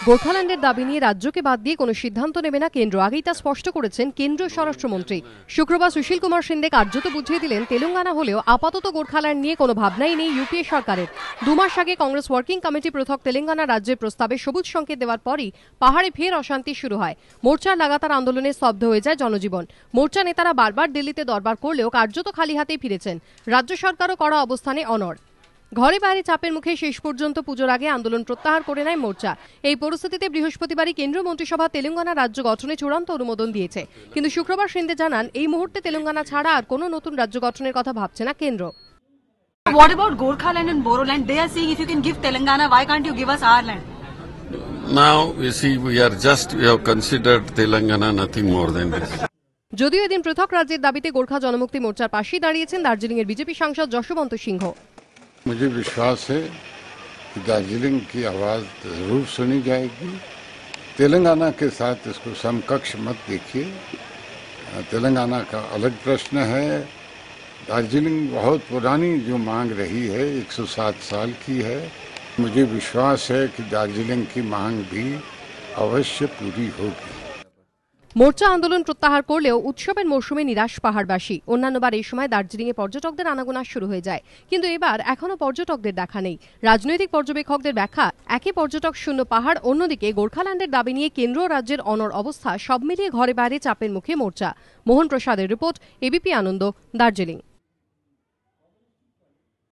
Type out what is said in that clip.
গোর্খাল্যান্ডের দাবি নিয়ে রাজ্যকে বাদ দিয়ে কোনো সিদ্ধান্ত নেবে না কেন্দ্র। আগেই তা স্পষ্ট করেছেন কেন্দ্রীয় স্বরাষ্ট্রমন্ত্রী। শুক্রবার সুশীল কুমার সিন্ধে কার্যত বুঝিয়ে দিলেন তেলেঙ্গানা হলেও আপাতত গোর্খাল্যান্ড নিয়ে কোনো ভাবনাই নেই ইউপিএ সরকারের। 2 মাস আগে কংগ্রেস ওয়ার্কিং কমিটি পৃথক তেলেঙ্গানা রাজ্যের প্রস্তাবে সবুজ সংকেত দেওয়ার পরই পাহাড়ে ফের অশান্তি শুরু হয়। মোর্চার লাগাতার আন্দোলনে স্তব্ধ হয়ে যায় জনজীবন। মোর্চা নেতারা বারবার দিল্লিতে দরবার করলেও কার্যত খালি হাতেই ফিরেছেন। রাজ্য সরকারও কড়া অবস্থানে অনড়। ঘরে বাইরে চাপের মুখে শেষ পর্যন্ত পুজোর আগে আন্দোলন প্রত্যাহার করে নেয় মোর্চা। এই পরিস্থিতিতে বৃহস্পতিবারই কেন্দ্রীয় মন্ত্রিসভা তেলেঙ্গানা রাজ্য গঠনে চূড়ান্ত অনুমোদন দিয়েছে। কিন্তু শুক্রবার সিন্ধে জানান এই মুহূর্তে তেলেঙ্গানা ছাড়া আর কোনো নতুন রাজ্য গঠনের কথা ভাবছে না কেন্দ্র। What about Gorkhaland and Bodoland? They are saying if you can give Telangana, why can't you give us our land? Now you see we have considered Telangana nothing more than this. যদিও এদিন পৃথক রাজ্যের দাবিতে গোর্খা জনমুক্তি মোর্চার পাশেই দাঁড়িয়েছেন দার্জিলিং এর BJP সাংসদ যশবন্ত সিংহ। मुझे विश्वास है कि दार्जिलिंग की आवाज जरूर सुनी जाएगी। तेलंगाना के साथ इसको समकक्ष मत देखिए। तेलंगाना का अलग प्रश्न है। दार्जिलिंग बहुत पुरानी जो मांग रही है 107 साल की है। मुझे विश्वास है कि दार्जिलिंग की मांग भी अवश्य पूरी होगी। মোর্চা আন্দোলন প্রত্যাহার করলেও উৎসবের মৌসুমে নিরাশ পাহাড়বাসী। অন্যান্যবার এই সময় দার্জিলিংয়ে পর্যটকদের আনাগোনা শুরু হয়ে যায়, কিন্তু এবার এখনো পর্যটকদের দেখা নেই। রাজনৈতিক পর্যবেক্ষকদের ব্যাখ্যা, একে পর্যটক শূন্য পাহাড়, অন্যদিকে গোর্খাল্যান্ডের দাবি নিয়ে কেন্দ্র ও রাজ্যের অনড় অবস্থা, সব মিলিয়ে ঘরে বাইরে চাপের মুখে মোর্চা। মোহন প্রসাদের রিপোর্ট, এবিপি আনন্দ, দার্জিলিং।